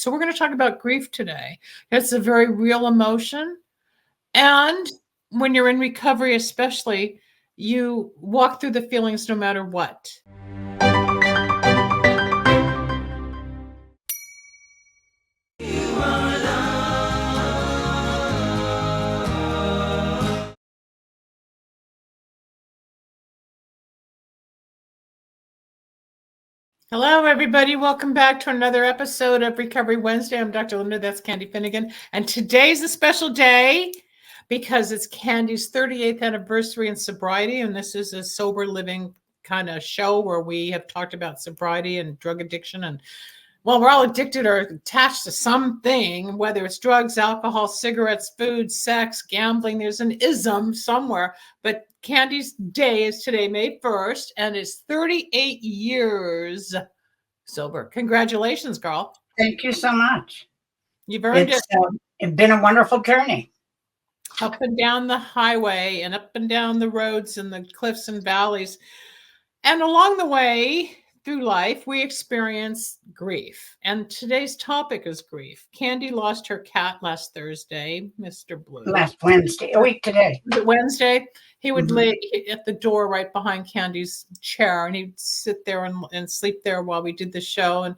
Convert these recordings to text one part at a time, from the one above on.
So we're going to talk about grief today. It's a very real emotion. And when you're in recovery, especially, you walk through the feelings no matter what. Hello, everybody. Welcome back to another episode of Recovery Wednesday. I'm Dr. Linda. That's Candy Finnegan. And today's a special day because it's Candy's 38th anniversary in sobriety. And this is a sober living kind of show where we have talked about sobriety and drug addiction. And well, we're all addicted or attached to something, whether it's drugs, alcohol, cigarettes, food, sex, gambling. There's an ism somewhere. But Candy's day is today, May 1st, and it's 38 years sober. Congratulations, girl. Thank you so much. You've earned it. It's been a wonderful journey. Up and down the highway and up and down the roads and the cliffs and valleys. And along the way through life, we experience grief. And today's topic is grief. Candy lost her cat last Thursday, Mr. Blue. Last Wednesday, a week today. Wednesday, he would lay at the door right behind Candy's chair, and he'd sit there and sleep there while we did the show. And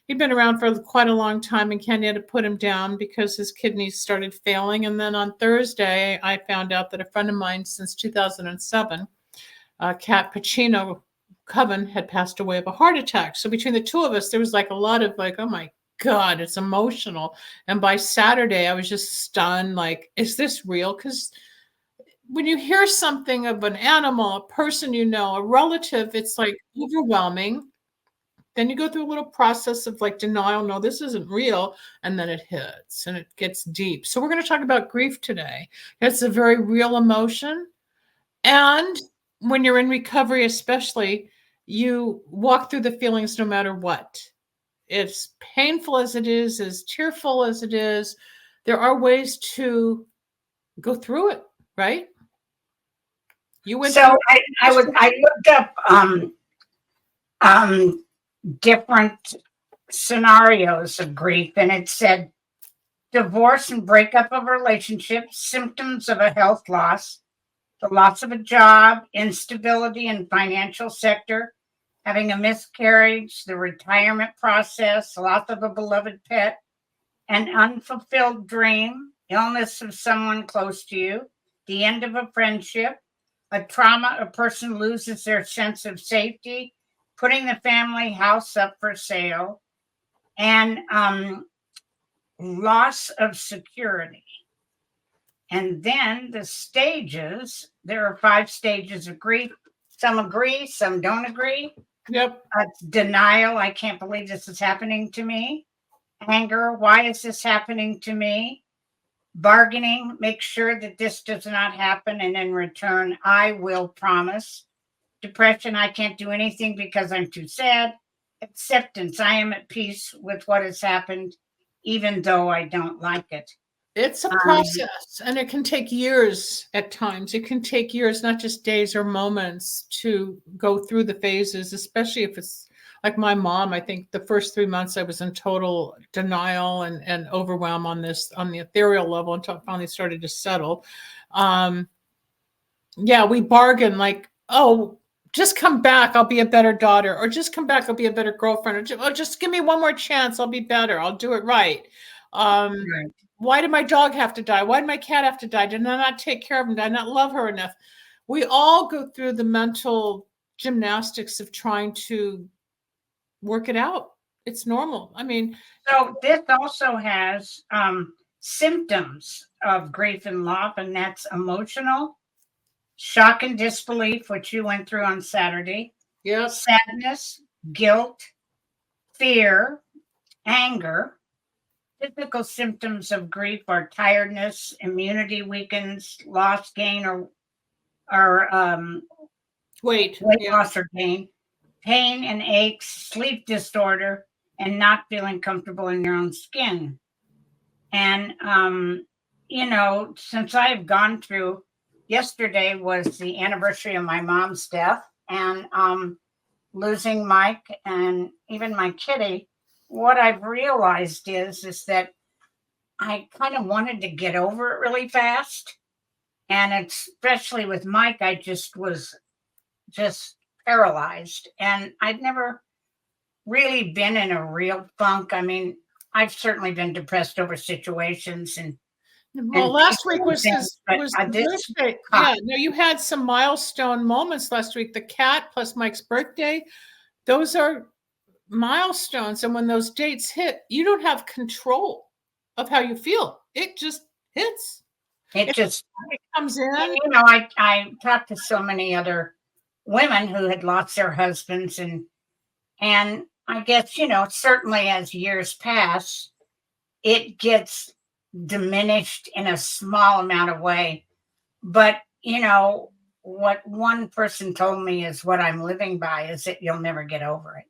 he'd been around for quite a long time, and Candy had to put him down because his kidneys started failing. And then on Thursday, I found out that a friend of mine since 2007, Cat Pacino Coven, had passed away of a heart attack. So between the two of us, there was like a lot of like, oh my God, it's emotional. And by Saturday, I was just stunned. Like, is this real? Because when you hear something of an animal, a person you know, a relative, it's like overwhelming. Then you go through a little process of like denial. No, this isn't real. And then it hits and it gets deep. So we're going to talk about grief today. It's a very real emotion. And when you're in recovery, especially, you walk through the feelings no matter what. It's painful as it is, as tearful as it is. There are ways to go through it, right? You went. So I looked up different scenarios of grief, and it said divorce and breakup of relationships, symptoms of a health loss, the loss of a job, instability in financial sector, having a miscarriage, the retirement process, loss of a beloved pet, an unfulfilled dream, illness of someone close to you, the end of a friendship, a trauma, a person loses their sense of safety, putting the family house up for sale, and loss of security. And then the stages, there are 5 stages of grief. Some agree, some don't agree. Yep. Denial, I can't believe this is happening to me. Anger, why is this happening to me? Bargaining, make sure that this does not happen, and in return, I will promise. Depression, I can't do anything because I'm too sad. Acceptance, I am at peace with what has happened, even though I don't like it. It's a process, and it can take years at times. It can take years, not just days or moments, to go through the phases, especially if it's like my mom. I think the first 3 months I was in total denial and overwhelm on the ethereal level until it finally started to settle. Yeah, we bargain like, oh, just come back, I'll be a better daughter, or just come back, I'll be a better girlfriend, or just give me one more chance, I'll be better, I'll do it right. Right. Why did my dog have to die? Why did my cat have to die? Did I not take care of him? Did I not love her enough? We all go through the mental gymnastics of trying to work it out. It's normal. I mean, so this also has symptoms of grief and loss, and that's emotional, shock and disbelief, which you went through on Saturday. Yeah. Sadness, guilt, fear, anger. Typical symptoms of grief are tiredness, immunity weakens, loss, gain, or weight loss or gain, pain and aches, sleep disorder, and not feeling comfortable in your own skin. And, since I've gone through, yesterday was the anniversary of my mom's death, and losing Mike and even my kitty, what I've realized is that I kind of wanted to get over it really fast. And especially with Mike, I just was just paralyzed. And I'd never really been in a real funk. I mean, I've certainly been depressed over situations Well, and last people week and was things, his but was the this birthday. caught. Yeah, no, you had some milestone moments last week. The cat plus Mike's birthday. Those are milestones. And when those dates hit, you don't have control of how you feel. It just hits. It If just, it comes and in, I talked to so many other women who had lost their husbands, and I guess, certainly as years pass, it gets diminished in a small amount of way. But, what one person told me is what I'm living by is that you'll never get over it.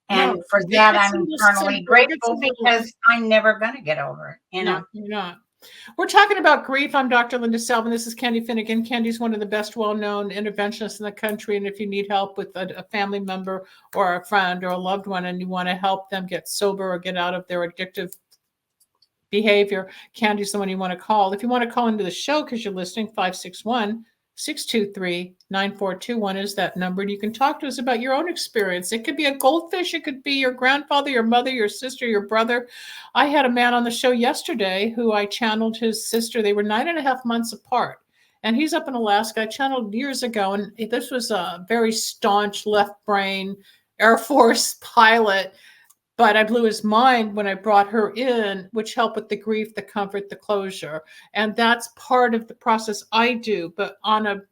no, And for it that, gets a I'm little eternally simple. It gets a grateful little. because I'm never going to get over it, No, you're not. We're talking about grief. I'm Dr. Linda Salvin. This is Candy Finnegan. Candy's one of the best well-known interventionists in the country. And if you need help with a family member or a friend or a loved one and you want to help them get sober or get out of their addictive behavior, Candy's the one you want to call. If you want to call into the show because you're listening, 561-623-9421 is that number. And you can talk to us about your own experience. It could be a goldfish. It could be your grandfather, your mother, your sister, your brother. I had a man on the show yesterday who I channeled his sister. They were 9.5 months apart. And he's up in Alaska. I channeled years ago. And this was a very staunch left brain Air Force pilot. But I blew his mind when I brought her in, which helped with the grief, the comfort, the closure. And that's part of the process I do. But on a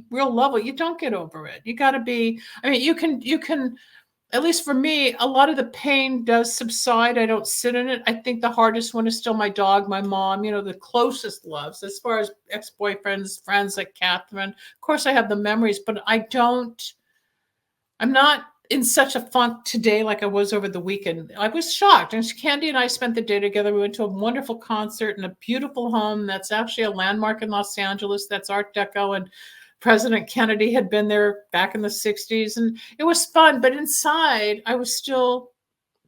real level, you don't get over it. You got to be, I mean, you can, at least for me, a lot of the pain does subside. I don't sit in it. I think the hardest one is still my dog, my mom, the closest loves. As far as ex-boyfriends, friends like Catherine, of course I have the memories, but I'm not in such a funk today like I was over the weekend. I was shocked. And Candy and I spent the day together. We went to a wonderful concert in a beautiful home that's actually a landmark in Los Angeles. That's Art Deco. And President Kennedy had been there back in the 60s. And it was fun. But inside, I was still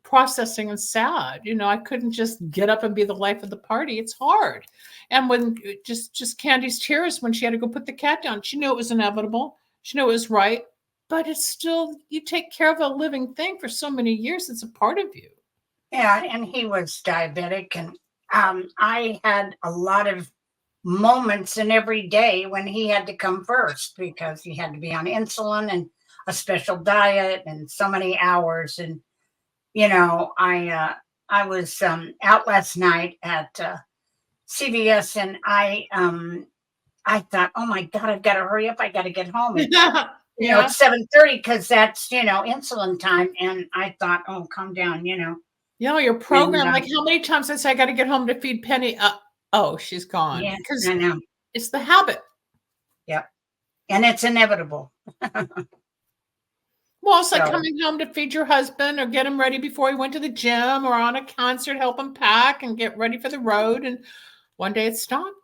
processing and sad. I couldn't just get up and be the life of the party. It's hard. And when just Candy's tears when she had to go put the cat down, she knew it was inevitable. She knew it was right. But it's still, you take care of a living thing for so many years. It's a part of you. Yeah, and he was diabetic, and I had a lot of moments in every day when he had to come first because he had to be on insulin and a special diet and so many hours. And I was out last night at CVS, and I thought, oh my God, I've got to hurry up. I got to get home. Yeah. It's 7:30 because that's, insulin time. And I thought, oh, calm down, Yeah, your program, like how many times I say I got to get home to feed Penny? Oh, she's gone. Yeah, Because I know. it's the habit. Yep. And it's inevitable. Well, it's like coming home to feed your husband or get him ready before he went to the gym or on a concert, help him pack and get ready for the road. And one day it stopped.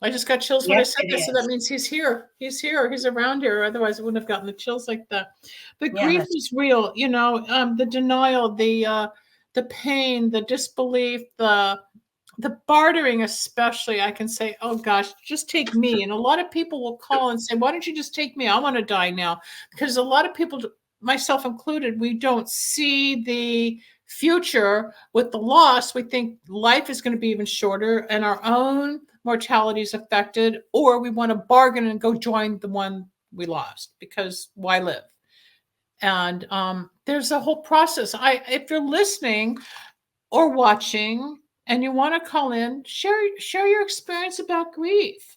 I just got chills when I said this, so that means he's here. He's here. He's around here. Otherwise, I wouldn't have gotten the chills like that. But grief is real. The denial, the pain, the disbelief, the bartering, especially. I can say, "Oh gosh, just take me." And a lot of people will call and say, "Why don't you just take me? I want to die now." Because a lot of people, myself included, we don't see the future with the loss. We think life is going to be even shorter, and our own mortality is affected, or we want to bargain and go join the one we lost because why live? And there's a whole process. If you're listening or watching and you want to call in, share your experience about grief.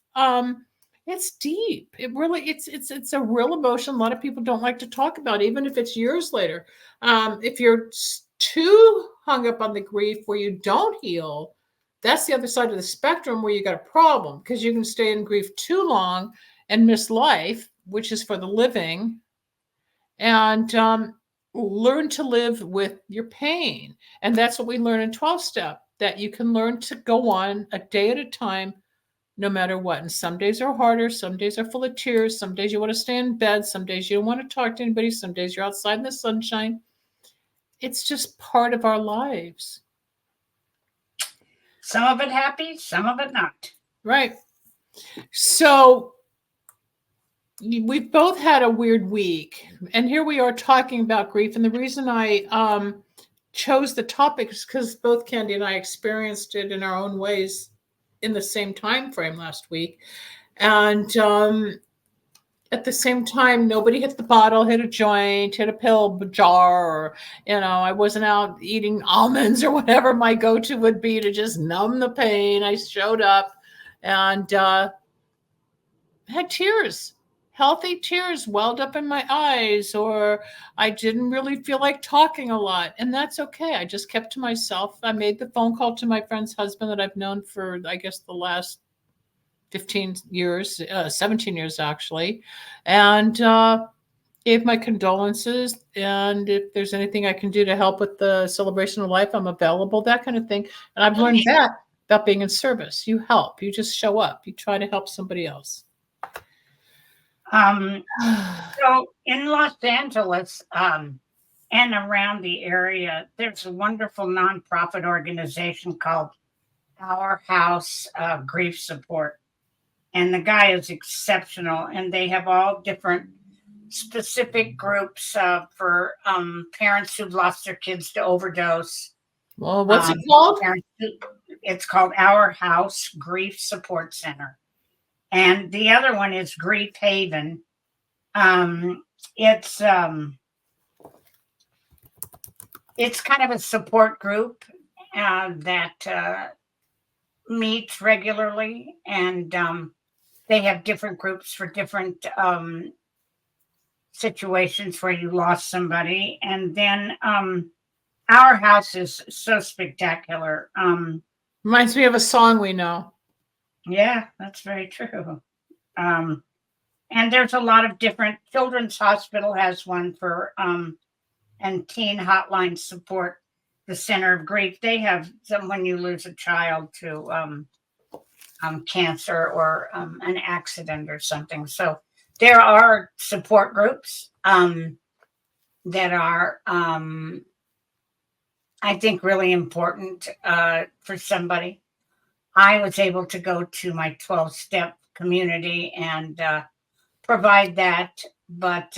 It's deep. It really, it's a real emotion. A lot of people don't like to talk about, even if it's years later. If you're too hung up on the grief where you don't heal, that's the other side of the spectrum where you got a problem, because you can stay in grief too long and miss life, which is for the living, and learn to live with your pain. And that's what we learn in 12-step, that you can learn to go on a day at a time, no matter what. And some days are harder. Some days are full of tears. Some days you want to stay in bed. Some days you don't want to talk to anybody. Some days you're outside in the sunshine. it's just part of our lives. Some of it happy, some of it not. Right. So we've both had a weird week, and here we are talking about grief. And the reason I chose the topic is because both Candy and I experienced it in our own ways in the same time frame last week. And at the same time, nobody hit the bottle, hit a joint, hit a pill jar, or, I wasn't out eating almonds or whatever my go-to would be to just numb the pain. I showed up and had tears, healthy tears welled up in my eyes, or I didn't really feel like talking a lot. And that's okay. I just kept to myself. I made the phone call to my friend's husband that I've known for, I guess, the last 15 years, 17 years actually, and gave my condolences. And if there's anything I can do to help with the celebration of life, I'm available, that kind of thing. And I've learned that about being in service. You help, you just show up, you try to help somebody else. So in Los Angeles and around the area, there's a wonderful nonprofit organization called Our House Grief Support. And the guy is exceptional. And they have all different specific groups for parents who've lost their kids to overdose. Well, what's it called? It's called Our House Grief Support Center. And the other one is Grief Haven. It's kind of a support group that meets regularly, and they have different groups for different situations where you lost somebody. And then Our House is so spectacular. Reminds me of a song we know. Yeah, that's very true. And there's a lot of different. Children's Hospital has one for and teen hotline support. The Center of Grief. They have some when you lose a child to cancer or an accident or something. So there are support groups that are, I think, really important for somebody. I was able to go to my 12-step community and provide that, but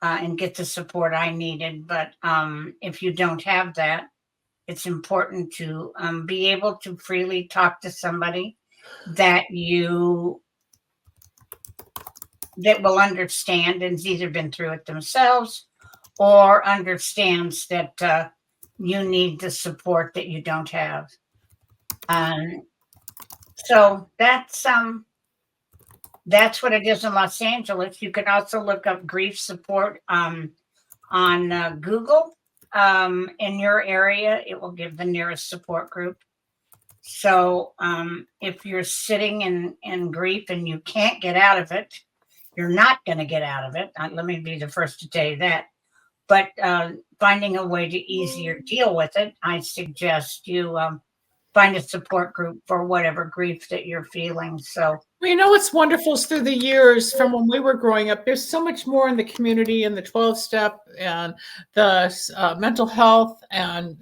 and get the support I needed. But if you don't have that, it's important to be able to freely talk to somebody that will understand and has either been through it themselves or understands that you need the support that you don't have. So that's what it is in Los Angeles. You can also look up grief support on Google. In your area, it will give the nearest support group. So if you're sitting in grief and you can't get out of it, you're not going to get out of it. Let me be the first to tell you that. But finding a way to easier deal with it, I suggest you find a support group for whatever grief that you're feeling. So, what's wonderful is through the years from when we were growing up, there's so much more in the community and the 12-step and the mental health and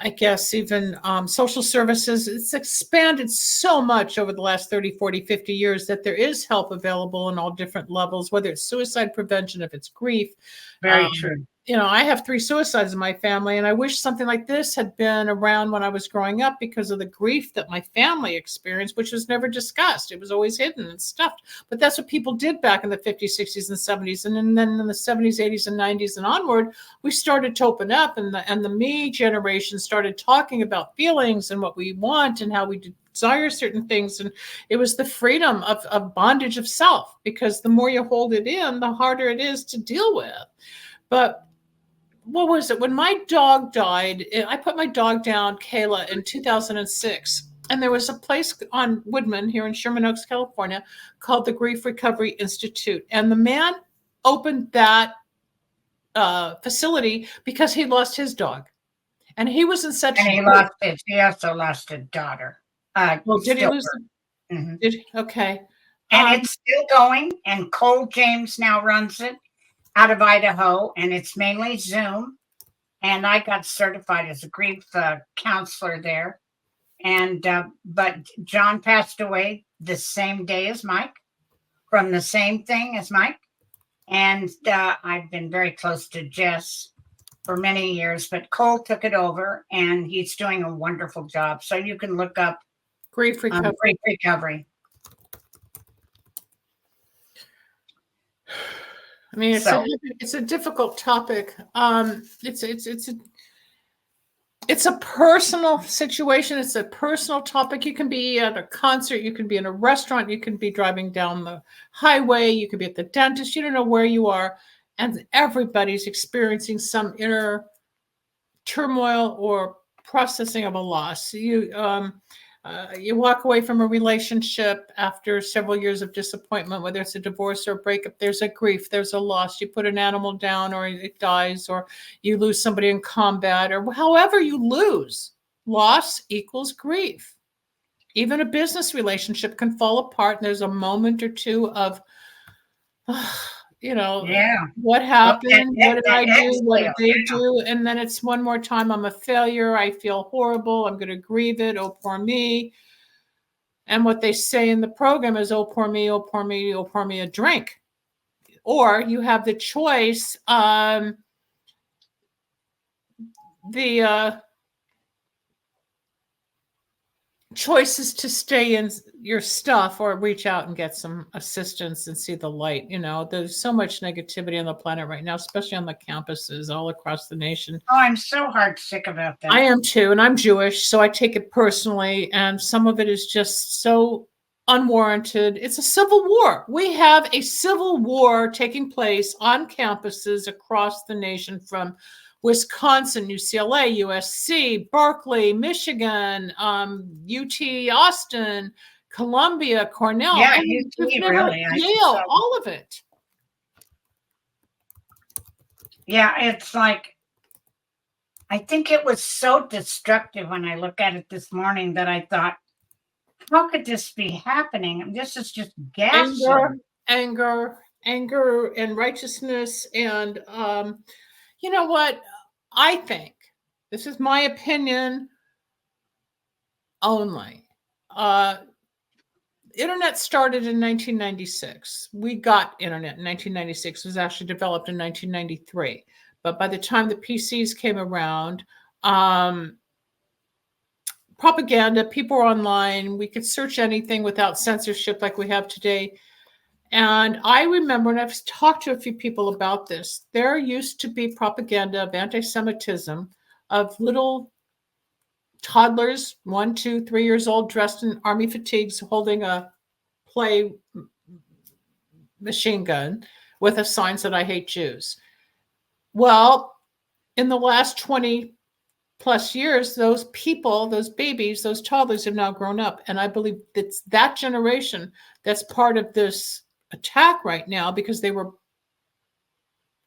I guess even social services. It's expanded so much over the last 30, 40, 50 years that there is help available in all different levels, whether it's suicide prevention, if it's grief. Very true. I have 3 suicides in my family, and I wish something like this had been around when I was growing up because of the grief that my family experienced, which was never discussed. It was always hidden and stuffed. But that's what people did back in the 50s, 60s, and 70s. And then in the 70s, 80s, and 90s and onward, we started to open up, and the me generation started talking about feelings and what we want and how we desire certain things. And it was the freedom of bondage of self, because the more you hold it in, the harder it is to deal with. But what was it? When my dog died, I put my dog down, Kayla, in 2006. And there was a place on Woodman here in Sherman Oaks, California, called the Grief Recovery Institute. And the man opened that facility because he lost his dog. And he was in such... And he also lost a daughter. Well, did he lose it? Mm-hmm. Okay. And it's still going. And Cole James now runs it. out of Idaho, and it's mainly Zoom. And I got certified as a grief counselor there. And but John passed away the same day as Mike, from the same thing as Mike. And I've been very close to Jess for many years, but Cole took it over, and he's doing a wonderful job. So you can look up Grief recovery. Grief recovery. I mean, it's a difficult topic. It's a personal situation. It's a personal topic. You can be at a concert. You can be in a restaurant. You can be driving down the highway. You could be at the dentist. You don't know where you are. And everybody's experiencing some inner turmoil or processing of a loss. You walk away from a relationship after several years of disappointment, whether it's a divorce or a breakup. There's a grief, there's a loss. You put an animal down, or it dies, or you lose somebody in combat, or however you lose. Loss equals grief. Even a business relationship can fall apart, and there's a moment or two of, what happened? What did I do? What did they do? And then it's one more time, I'm a failure. I feel horrible. I'm going to grieve it. Oh, poor me. And what they say in the program is, oh, poor me, oh, poor me, oh, pour me a drink. Or you have the choice. Choices to stay in your stuff or reach out and get some assistance and see the light. There's so much negativity on the planet right now, especially on the campuses all across the nation. Oh, I'm so heartsick about that. I am too, and I'm Jewish, so I take it personally, and some of it is just so unwarranted. It's a civil war. We have a civil war taking place on campuses across the nation, from Wisconsin, UCLA, USC, Berkeley, Michigan, UT Austin, Columbia, Cornell, Yale, all of it. Yeah, it's like, I think it was so destructive when I look at it this morning that I thought, how could this be happening? This is just ghastly. Anger, and righteousness, and you know what? I think, this is my opinion only. Internet started in 1996. We got internet in 1996. It was actually developed in 1993. But by the time the PCs came around, propaganda, people were online. We could search anything without censorship like we have today. And I remember, and I've talked to a few people about this, there used to be propaganda of anti-Semitism, of little toddlers, 1, 2, 3 years old, dressed in army fatigues, holding a play machine gun with a sign that I hate Jews. Well, in the last 20 plus years, those people, those babies, those toddlers have now grown up. And I believe it's that generation that's part of this attack right now, because they were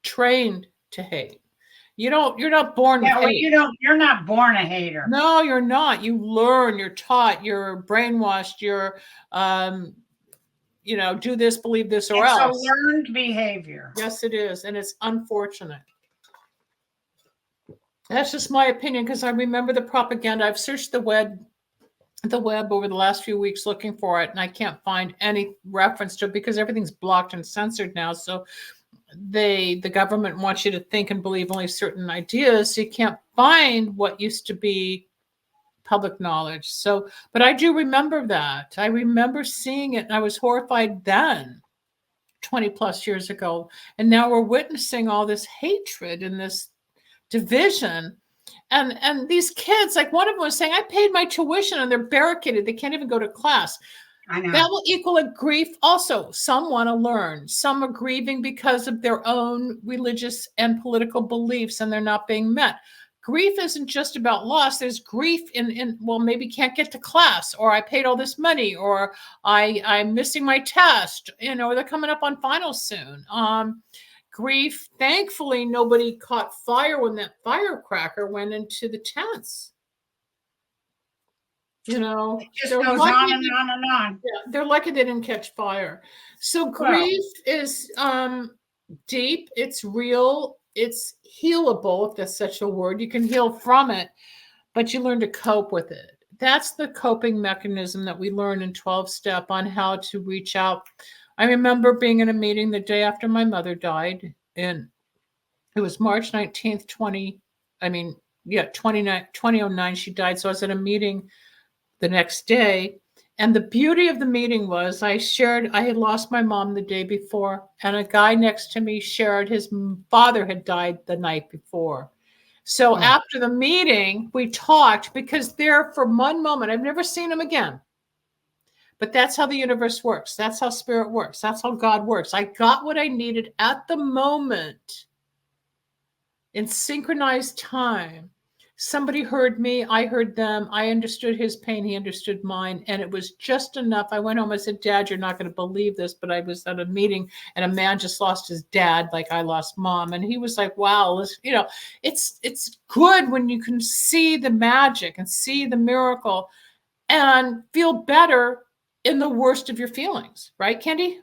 trained to hate. You're not born with hate. You're not born a hater. No, you're not. You learn, you're taught, you're brainwashed, you're do this, believe this, or else. It's a learned behavior. Yes, it is. And it's unfortunate. That's just my opinion, because I remember the propaganda. I've searched the web over the last few weeks looking for it, and I can't find any reference to it, because everything's blocked and censored now. So the government wants you to think and believe only certain ideas, so you can't find what used to be public knowledge. So, but I do remember that. I remember seeing it, and I was horrified then, 20 plus years ago. And now we're witnessing all this hatred and this division. And these kids, like one of them was saying, I paid my tuition and they're barricaded. They can't even go to class. I know. That will equal a grief also. Some want to learn. Some are grieving because of their own religious and political beliefs, and they're not being met. Grief isn't just about loss. There's grief in well, maybe can't get to class, or I paid all this money, or I'm missing my test, or they're coming up on finals soon. Grief, thankfully, nobody caught fire when that firecracker went into the tents. It just goes on and on and on. Yeah, they're lucky they didn't catch fire. So grief is deep, it's real, it's healable, if that's such a word. You can heal from it, but you learn to cope with it. That's the coping mechanism that we learn in 12-step on how to reach out. I remember being in a meeting the day after my mother died, and it was March 19th, 2009, she died. So I was at a meeting the next day. And the beauty of the meeting was I had lost my mom the day before, and a guy next to me shared his father had died the night before. So after the meeting, we talked, because there for one moment, I've never seen him again. But that's how the universe works. That's how spirit works. That's how God works. I got what I needed at the moment in synchronized time. Somebody heard me, I heard them, I understood his pain, he understood mine, and it was just enough. I went home, I said, Dad, you're not going to believe this, but I was at a meeting and a man just lost his dad like I lost mom. And he was like, wow, it's good when you can see the magic and see the miracle and feel better in the worst of your feelings. Right, Candy?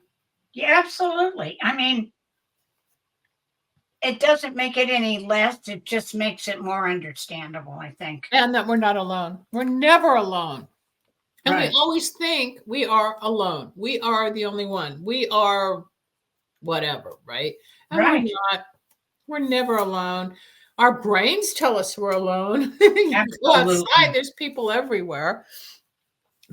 Yeah, absolutely. I mean, it doesn't make it any less. It just makes it more understandable, I think. And that we're not alone. We're never alone. And we always think we are alone. We are the only one. We are whatever, right? And we're not. We're never alone. Our brains tell us we're alone. You go outside, there's people everywhere.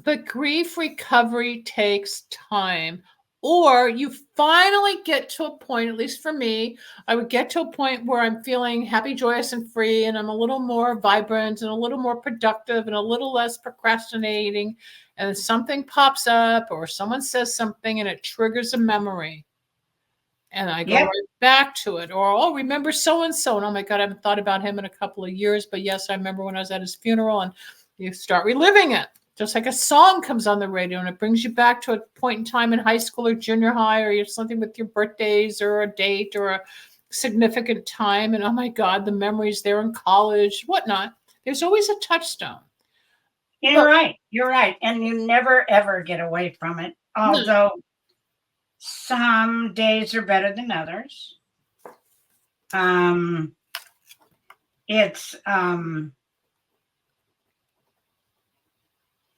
But grief recovery takes time. Or you finally get to a point, at least for me, I would get to a point where I'm feeling happy, joyous, and free, and I'm a little more vibrant and a little more productive and a little less procrastinating. And then something pops up or someone says something and it triggers a memory. And I go right back to it. Or, oh, remember so-and-so. And oh my God, I haven't thought about him in a couple of years. But yes, I remember when I was at his funeral, and you start reliving it. Just like a song comes on the radio and it brings you back to a point in time in high school or junior high, or something with your birthdays or a date or a significant time. And oh my God, the memories there in college, whatnot. There's always a touchstone. You're right. You're right. And you never, ever get away from it. Although some days are better than others.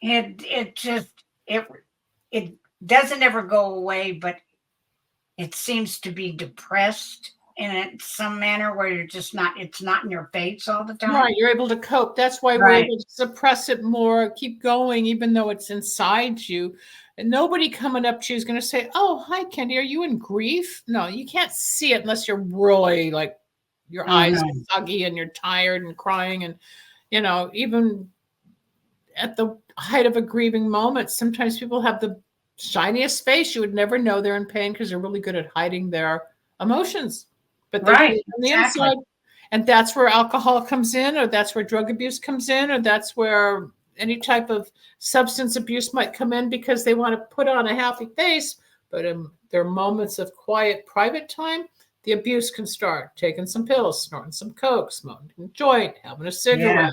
It doesn't ever go away, but it seems to be depressed in some manner where it's not in your face all the time. Right, you're able to cope. That's why we're able to suppress it more, keep going, even though it's inside you. And nobody coming up to you is going to say, oh, hi, Candy, are you in grief? No, you can't see it unless you're really like your eyes are soggy and you're tired and crying. And, even at the height of a grieving moment, sometimes people have the shiniest face. You would never know they're in pain because they're really good at hiding their emotions. But they're on the inside. And that's where alcohol comes in, or that's where drug abuse comes in, or that's where any type of substance abuse might come in, because they want to put on a happy face. But in their moments of quiet, private time, the abuse can start. Taking some pills, snorting some coke, smoking a joint, having a cigarette,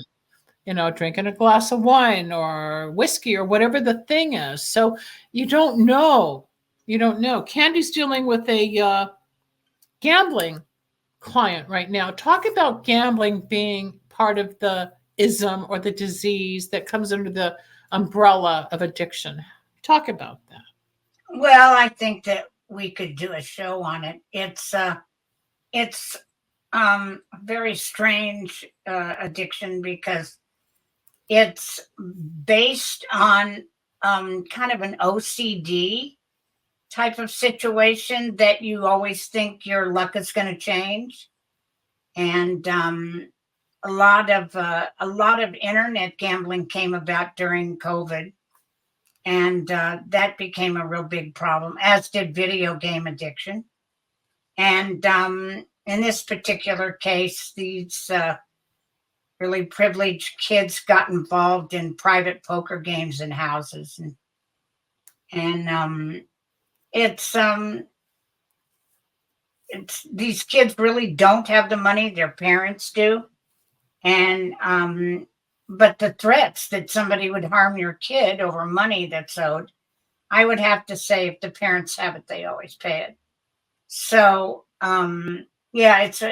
drinking a glass of wine or whiskey or whatever the thing is. So you don't know. Candy's dealing with a gambling client right now. Talk about gambling being part of the ism or the disease that comes under the umbrella of addiction. Talk about that. Well, I think that we could do a show on it. It's a very strange addiction, because it's based on kind of an OCD type of situation, that you always think your luck is going to change. And a lot of internet gambling came about during COVID, and that became a real big problem, as did video game addiction. And in this particular case, these really privileged kids got involved in private poker games in houses, and it's these kids really don't have the money, their parents do. And but the threats that somebody would harm your kid over money that's owed, I would have to say, if the parents have it, they always pay it. So Yeah, it's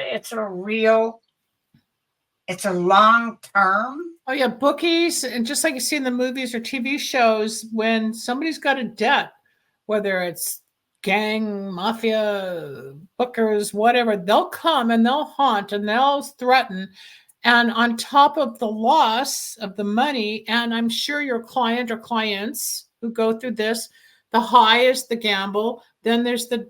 a long term. Oh yeah, bookies, and just like you see in the movies or TV shows, when somebody's got a debt, whether it's gang, mafia, bookers, whatever, they'll come and they'll haunt and they'll threaten. And on top of the loss of the money, and I'm sure your client or clients who go through this, the high is the gamble. Then there's the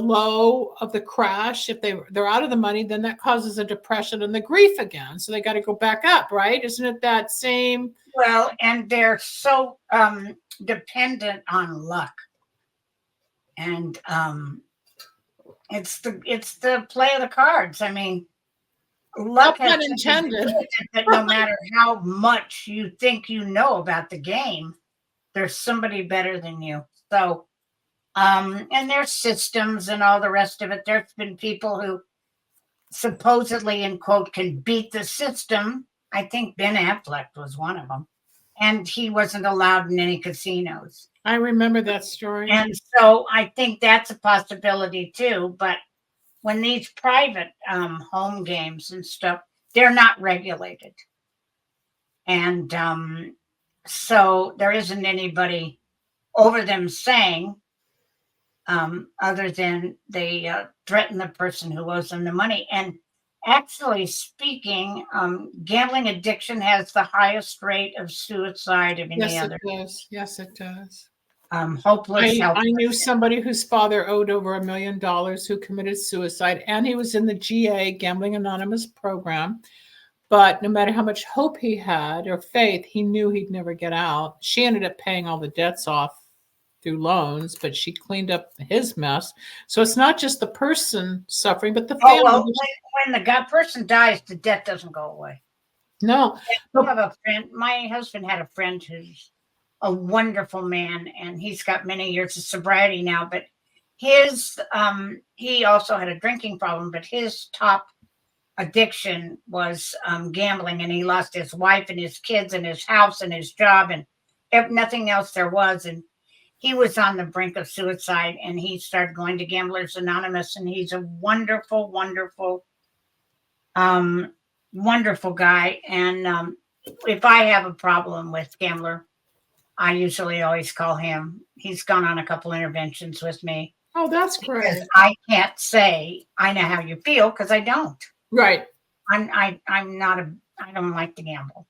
low of the crash. If they're out of the money, then that causes a depression and the grief again. So they got to go back up, right? Isn't it that same? Well, and they're so dependent on luck, and it's the play of the cards. I mean, luck has Not intended. that no matter how much you think you know about the game, there's somebody better than you. So, and there's systems and all the rest of it. There's been people who supposedly, in quote, can beat the system. I think Ben Affleck was one of them. And he wasn't allowed in any casinos. I remember that story. And so I think that's a possibility too. But when these private home games and stuff, they're not regulated. And so there isn't anybody over them saying, other than they threaten the person who owes them the money. And actually speaking, gambling addiction has the highest rate of suicide of any other. Yes, it does. Hopeless. I knew somebody whose father owed over $1 million who committed suicide, and he was in the GA, Gambling Anonymous program. But no matter how much hope he had or faith, he knew he'd never get out. She ended up paying all the debts off through loans, but she cleaned up his mess. So it's not just the person suffering, but the family. Oh, well, when the person dies, the debt doesn't go away. No. I have a friend. My husband had a friend who's a wonderful man, and he's got many years of sobriety now. But his he also had a drinking problem, but his top addiction was gambling, and he lost his wife and his kids and his house and his job and nothing else there was. And he was on the brink of suicide, and he started going to Gamblers Anonymous, and he's a wonderful, wonderful, wonderful guy. And if I have a problem with gambler, I usually always call him. He's gone on a couple interventions with me. Oh, that's great. I can't say I know how you feel because I don't. Right. I don't like to gamble.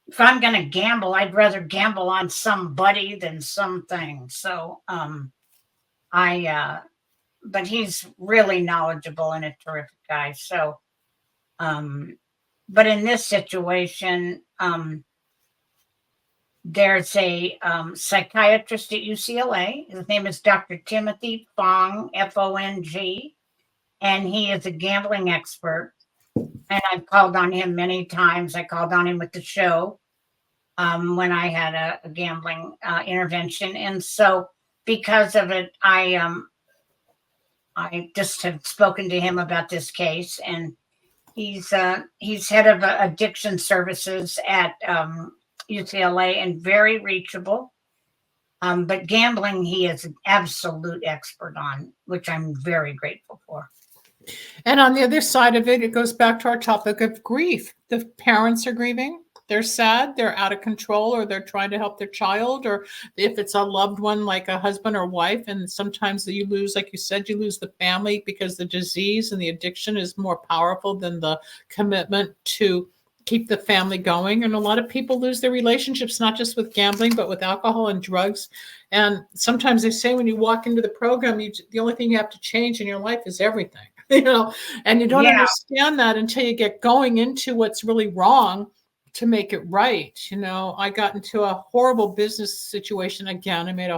If I'm going to gamble, I'd rather gamble on somebody than something. So, but he's really knowledgeable and a terrific guy. So, but in this situation, there's a psychiatrist at UCLA. His name is Dr. Timothy Fong, Fong, and he is a gambling expert. And I've called on him many times. I called on him with the show when I had a gambling intervention. And so because of it, I just have spoken to him about this case. And he's head of addiction services at UCLA and very reachable. But gambling, he is an absolute expert on, which I'm very grateful for. And on the other side of it, it goes back to our topic of grief. The parents are grieving. They're sad. They're out of control, or they're trying to help their child, or if it's a loved one like a husband or wife. And sometimes you lose, like you said, you lose the family because the disease and the addiction is more powerful than the commitment to keep the family going. And a lot of people lose their relationships, not just with gambling, but with alcohol and drugs. And sometimes they say when you walk into the program, the only thing you have to change in your life is everything. And you don't understand that until you get going into what's really wrong to make it right. I got into a horrible business situation again. I made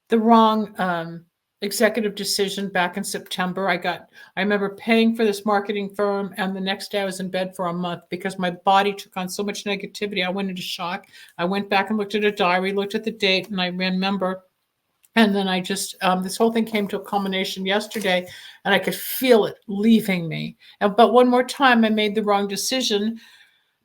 the wrong executive decision back in September. I remember paying for this marketing firm, and the next day I was in bed for a month because my body took on so much negativity. I went into shock. I went back and looked at a diary, looked at the date, and I remember. And then I just, this whole thing came to a culmination yesterday, and I could feel it leaving me. But one more time, I made the wrong decision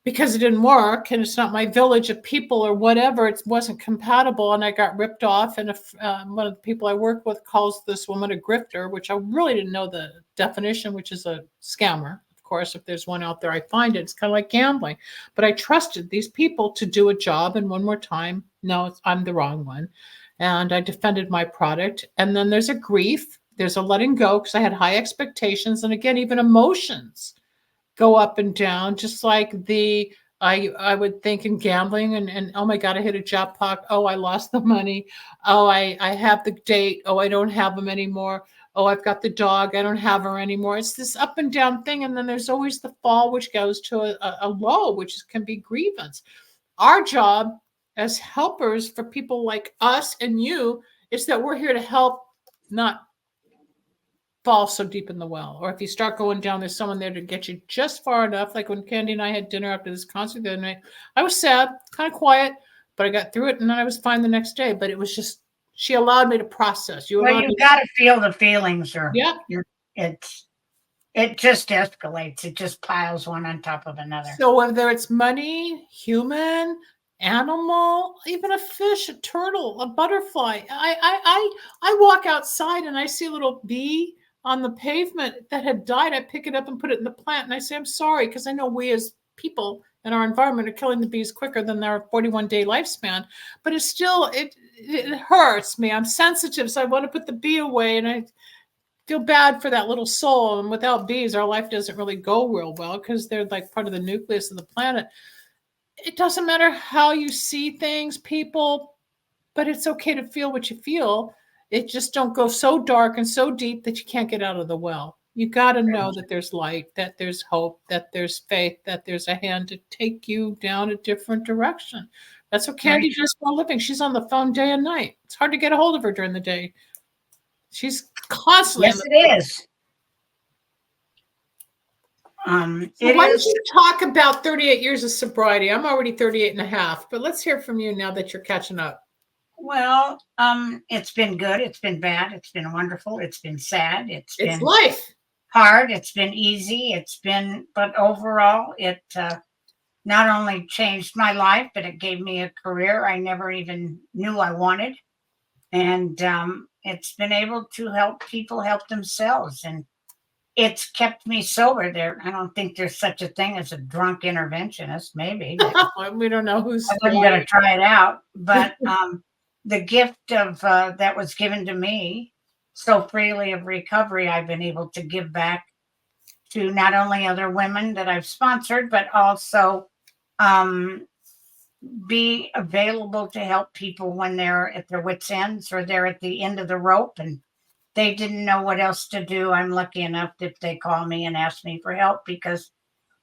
because it didn't work and it's not my village of people or whatever, it wasn't compatible and I got ripped off. And if one of the people I work with calls this woman a grifter, which I really didn't know the definition, which is a scammer. Of course, if there's one out there, I find it. It's kind of like gambling. But I trusted these people to do a job. And one more time, no, I'm the wrong one. And I defended my product. And then there's a grief. There's a letting go because I had high expectations. And again, even emotions go up and down, just like I would think in gambling and oh my God, I hit a jackpot. Oh, I lost the money. Oh, I have the date. Oh, I don't have them anymore. Oh, I've got the dog. I don't have her anymore. It's this up and down thing. And then there's always the fall, which goes to a low, which can be grievance. Our job as helpers for people like us and you is that we're here to help, not fall so deep in the well. Or if you start going down, there's someone there to get you just far enough. Like when Candy and I had dinner after this concert the other night, I was sad, kind of quiet, but I got through it and then I was fine the next day. But it was just, she allowed me to process. You got to feel the feelings, or yeah, it just escalates. It just piles one on top of another. So whether it's money, human, animal, even a fish, a turtle, a butterfly, I walk outside and I see a little bee on the pavement that had died. I pick it up and put it in the plant and I say, I'm sorry, because I know we as people in our environment are killing the bees quicker than their 41-day lifespan. But it's still, it hurts me. I'm sensitive, so I want to put the bee away, and I feel bad for that little soul. And without bees, our life doesn't really go real well because they're like part of the nucleus of the planet. It doesn't matter how you see things, people, but it's okay to feel what you feel. It just don't go so dark and so deep that you can't get out of the well. You got to know that there's light, that there's hope, that there's faith, that there's a hand to take you down a different direction. That's what Candy does for a living. She's on the phone day and night. It's hard to get a hold of her during the day. She's constantly. Yes, it is. So why don't you talk about 38 years of sobriety? I'm already 38 and a half, but let's hear from you now that you're catching up. Well, it's been good. It's been bad. It's been wonderful. It's been sad. It's been life. Hard. It's been easy. But overall, it not only changed my life, but it gave me a career I never even knew I wanted. And it's been able to help people help themselves. And it's kept me sober. I don't think there's such a thing as a drunk interventionist, maybe. We don't know who's. I'm going to try it out. But the gift of that was given to me so freely of recovery, I've been able to give back to not only other women that I've sponsored, but also be available to help people when they're at their wits' ends or they're at the end of the rope and they didn't know what else to do. I'm lucky enough if they call me and ask me for help, because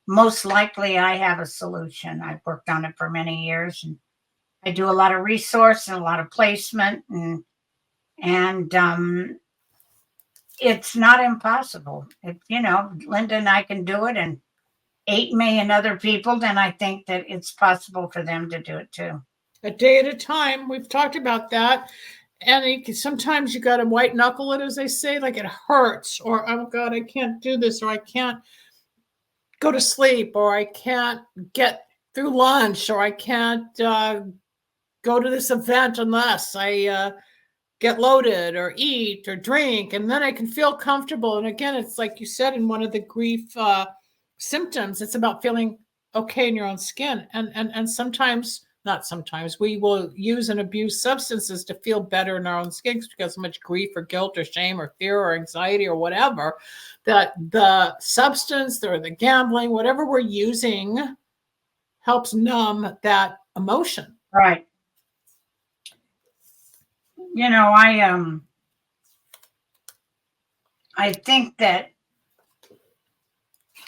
most likely I have a solution. I've worked on it for many years, and I do a lot of resource and a lot of placement, and it's not impossible. If, Linda and I can do it, and 8 million other people, then I think that it's possible for them to do it too. A day at a time. We've talked about that. And sometimes you got to white knuckle it, as they say, like it hurts, or, oh God, I can't do this, or I can't go to sleep, or I can't get through lunch, or I can't go to this event unless I get loaded or eat or drink, and then I can feel comfortable. And again, it's like you said in one of the grief symptoms, it's about feeling okay in your own skin. And sometimes, not sometimes, we will use and abuse substances to feel better in our own skin because so much grief or guilt or shame or fear or anxiety or whatever, that the substance or the gambling, whatever we're using, helps numb that emotion. Right. I think that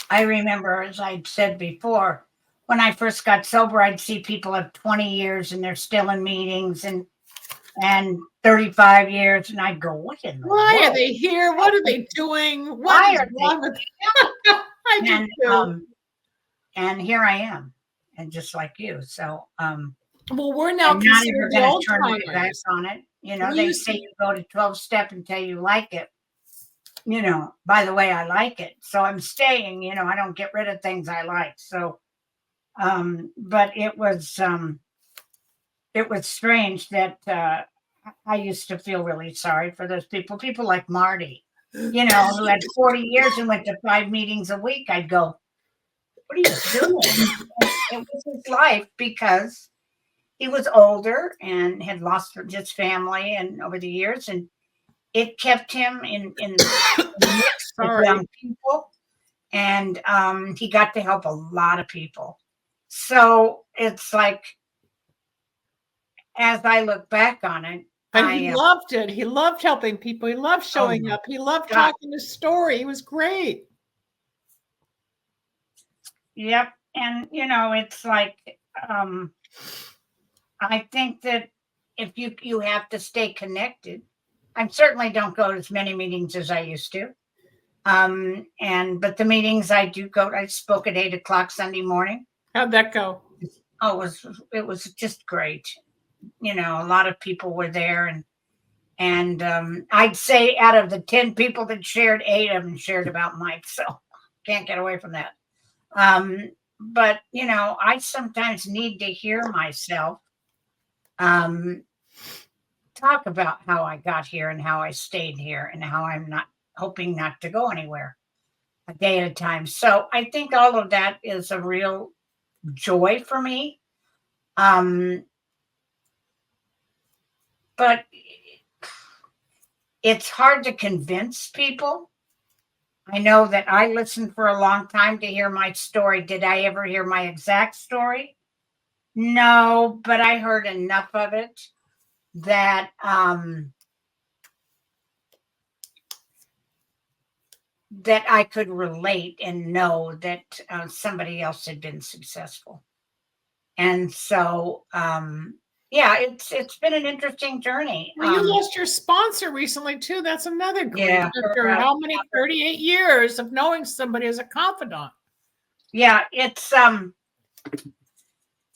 I remember, as I'd said before, when I first got sober, I'd see people have 20 years and they're still in meetings, and 35 years, and I'd go, what in the Why world? Are they here? What are they doing? Why are wrong they? with I do too. And here I am, and just like you. So well, we're now I'm not ever considered the going old to turn my back timers. on it. They say you go to 12-step until you like it. By the way, I like it. So I'm staying, I don't get rid of things I like. So But it was strange that I used to feel really sorry for those people like Marty, who had 40 years and went to 5 meetings a week. I'd go, what are you doing? And it was his life because he was older and had lost his family and over the years, and it kept him in the mix with young people, and he got to help a lot of people. So it's like, as I look back on it, but he loved it. He loved helping people. He loved showing up. He loved talking his story. He was great. Yep. And, it's like, I think that if you have to stay connected, I certainly don't go to as many meetings as I used to. But the meetings I do go, I spoke at 8:00 Sunday morning. How'd that go? Oh, it was just great. A lot of people were there, and I'd say out of the 10 people that shared, 8 of them shared about Mike. So can't get away from that. But I sometimes need to hear myself talk about how I got here and how I stayed here and how I'm not hoping not to go anywhere a day at a time. So I think all of that is a real joy for me. But it's hard to convince people. I know that I listened for a long time to hear my story. Did I ever hear my exact story? No, but I heard enough of it that that I could relate and know that somebody else had been successful. And so, it's been an interesting journey. Well, you lost your sponsor recently too. That's another grief. Yeah, After how many 38 years of knowing somebody as a confidant. Yeah, it's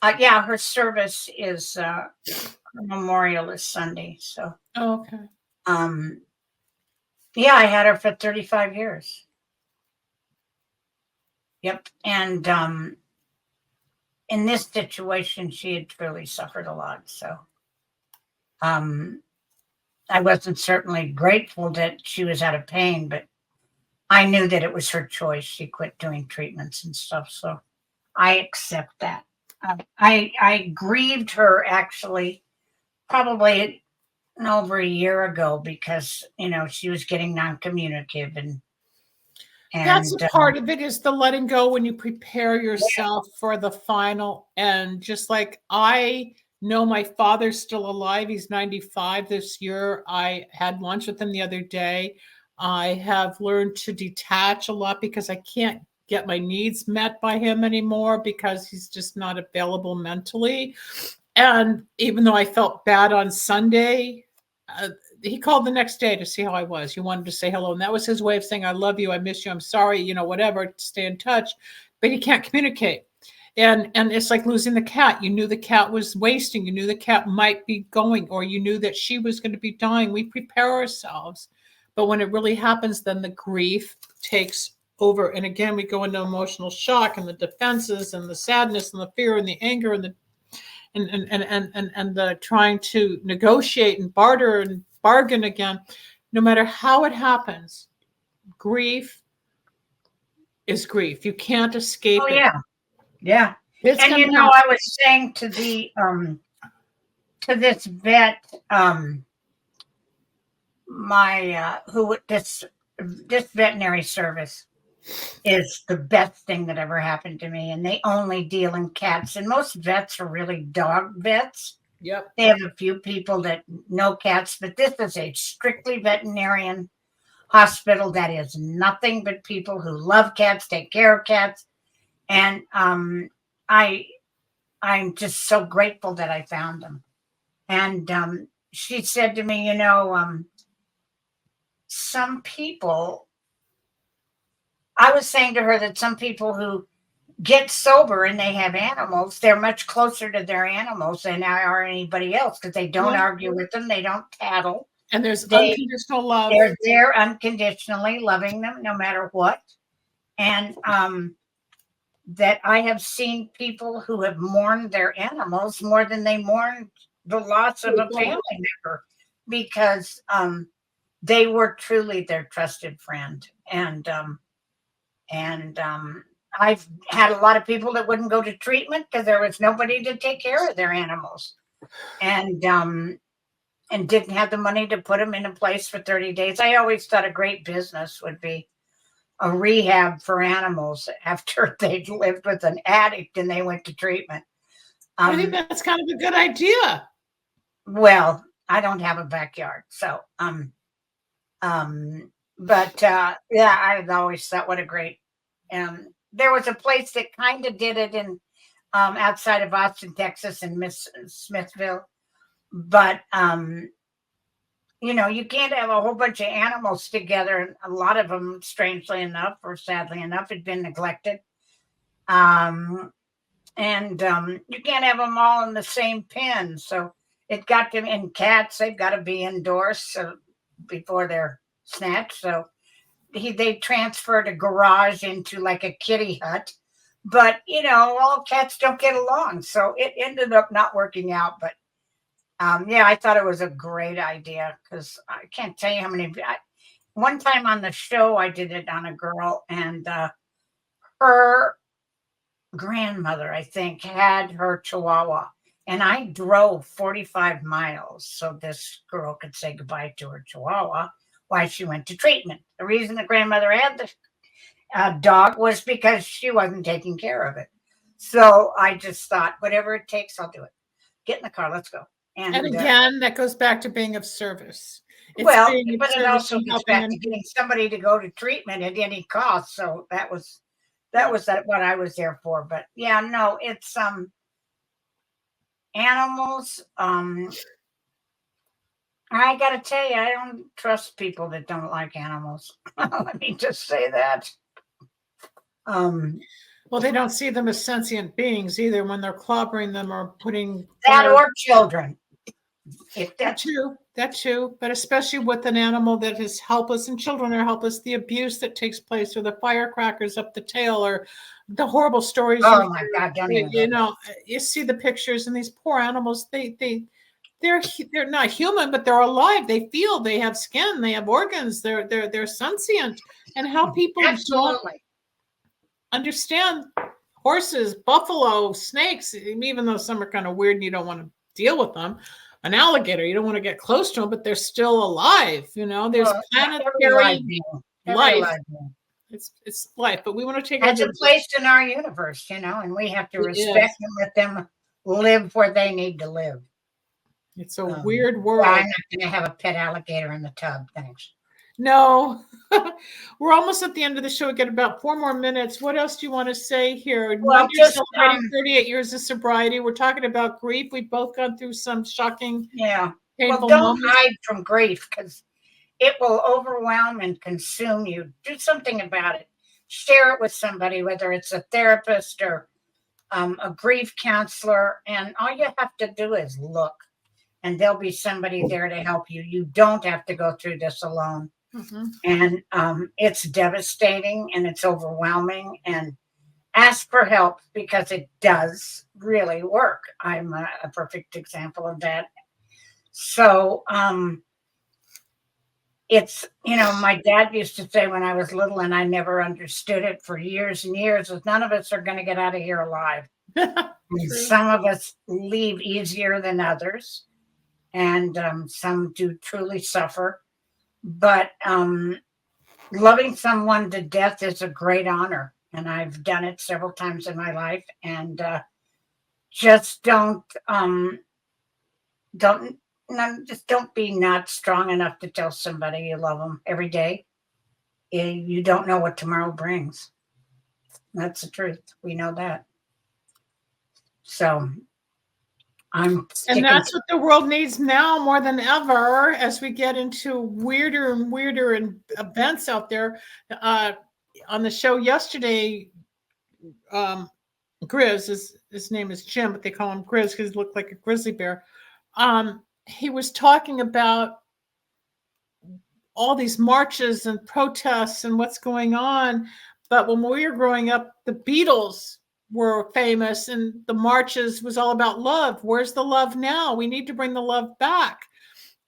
her service is her memorial is Sunday. So okay. I had her for 35 years. Yep. And in this situation, she had truly suffered a lot. So I wasn't certainly grateful that she was out of pain, but I knew that it was her choice. She quit doing treatments and stuff. So I accept that. I grieved her actually probably over a year ago because, she was getting non-communicative and that's a part of it, is the letting go when you prepare yourself for the final end. Just like I know my father's still alive. He's 95 this year. I had lunch with him the other day. I have learned to detach a lot because I can't get my needs met by him anymore because he's just not available mentally. And even though I felt bad on Sunday, he called the next day to see how I was. He wanted to say hello. And that was his way of saying, I love you. I miss you. I'm sorry, whatever, stay in touch. But he can't communicate. And it's like losing the cat. You knew the cat was wasting. You knew the cat might be going, or you knew that she was going to be dying. We prepare ourselves. But when it really happens, then the grief takes over. And again, we go into emotional shock and the defenses and the sadness and the fear and the anger and the the trying to negotiate and barter and bargain again. No matter how it happens, grief is grief. You can't escape it. Yeah. And I was saying to the to this vet, this veterinary service is the best thing that ever happened to me, and they only deal in cats, and most vets are really dog vets. Yep. They have a few people that know cats, but this is a strictly veterinarian hospital that is nothing but people who love cats, take care of cats. And I'm just so grateful that I found them. And she said to me, some people, I was saying to her that some people who get sober and they have animals, they're much closer to their animals than I are anybody else because they don't argue with them. They don't tattle. And there's unconditional love. They're there unconditionally loving them no matter what. And that I have seen people who have mourned their animals more than they mourn the loss of a family member, because they were truly their trusted friend. And I've had a lot of people that wouldn't go to treatment because there was nobody to take care of their animals, and didn't have the money to put them in a place for 30 days. I always thought a great business would be a rehab for animals after they'd lived with an addict and they went to treatment. I think that's kind of a good idea. Well, I don't have a backyard, so but yeah, I've always thought what a great. There was a place that kind of did it in outside of Austin, Texas, in Smithville, but you know, you can't have a whole bunch of animals together, and a lot of them, strangely enough or sadly enough, had been neglected. And you can't have them all in the same pen. So it got to, and cats, they've got to be indoors before they're snatched. So they transferred a garage into like a kitty hut. But, you know, all cats don't get along. So it ended up not working out. But yeah, I thought it was a great idea, because I can't tell you how many. One time on the show, I did it on a girl, and her grandmother, I think, had her Chihuahua, and I drove 45 miles so this girl could say goodbye to her Chihuahua while she went to treatment. The reason the grandmother had the dog was because she wasn't taking care of it. So I just thought, whatever it takes, I'll do it. Get in the car, let's go. And again, that goes back to being of service. It's well, but it also goes back to getting somebody to go to treatment at any cost. So that was what I was there for. But yeah, no, it's animals. I gotta tell you, I don't trust people that don't like animals. Let me just say that. Well, they don't see them as sentient beings either when they're clobbering them or putting that, or children. That too, but especially with an animal that is helpless, and children are helpless, the abuse that takes place, or the firecrackers up the tail, or the horrible stories. Oh my God, don't even. You know, you see the pictures, and these poor animals, they're not human, but they're alive. They feel, they have skin, they have organs, they're sentient. And how people don't understand horses, buffalo, snakes, even though some are kind of weird and you don't want to deal with them. An alligator, you don't want to get close to them, but they're still alive. You know, there's planetary life. It's life, but we want to take it's a place in our universe, you know, and we have to respect and let them live where they need to live. It's a weird world. Well, I'm not going to have a pet alligator in the tub, thanks. No. We're almost at the end of the show. We get about 4 more minutes. What else do you want to say here? Well, just celebrating 38 years of sobriety. We're talking about grief. We've both gone through some shocking, painful don't moments. hide from grief, because it will overwhelm and consume you. Do something about it. Share it with somebody, whether it's a therapist or a grief counselor. And all you have to do is look, and there'll be somebody there to help you. You don't have to go through this alone. Mm-hmm. And it's devastating and it's overwhelming, and ask for help, because it does really work. I'm a perfect example of that. So it's, you know, my dad used to say when I was little, and I never understood it for years and years, is none of us are going to get out of here alive. Some of us leave easier than others, and some do truly suffer. But loving someone to death is a great honor, and I've done it several times in my life. And just don't be not strong enough to tell somebody you love them every day. You don't know what tomorrow brings. That's the truth. We know that. So and that's what the world needs now more than ever, as we get into weirder and weirder events out there. On the show yesterday, Grizz, his name is Jim, but they call him Grizz because he looked like a grizzly bear. He was talking about all these marches and protests and what's going on, But when we were growing up, the Beatles were famous and the marches was all about love. Where's the love now? We need to bring the love back.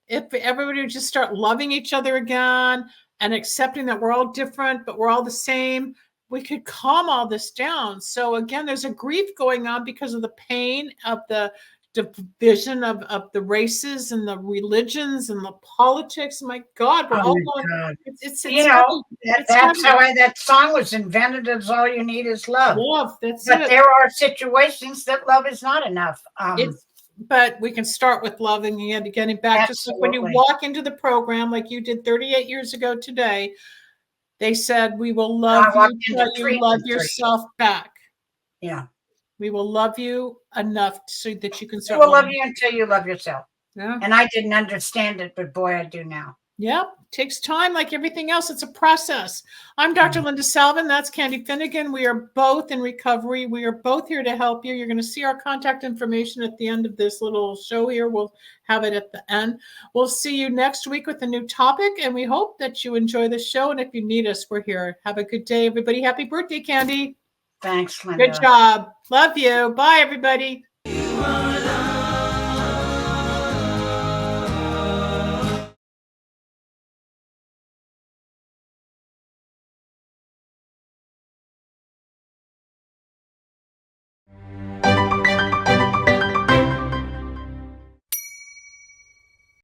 If everybody would just start loving each other again and accepting that we're all different, but we're all the same, we could calm all this down. So again, there's a grief going on because of the pain of the division of the races and the religions and the politics. My God, we're all going. God. It's You know, that's heavy. how that song was invented. Is all you need is love. Love. That's But it. there are situations that love is not enough. But we can start with loving and getting back. Just like when you walk into the program, like you did 38 years ago today, they said, we will love you until you love yourself back. Yeah. We will love you enough so that you can start. We will love you until you love yourself. Yeah. And I didn't understand it, but boy, I do now. Yep. Takes time like everything else. It's a process. I'm Dr. Linda Salvin. That's Candy Finnegan. We are both in recovery. We are both here to help you. You're going to see our contact information at the end of this little show here. We'll have it at the end. We'll see you next week with a new topic, and we hope that you enjoy the show. And if you need us, we're here. Have a good day, everybody. Happy birthday, Candy. Thanks, Linda. Good job. Love you. Bye, everybody.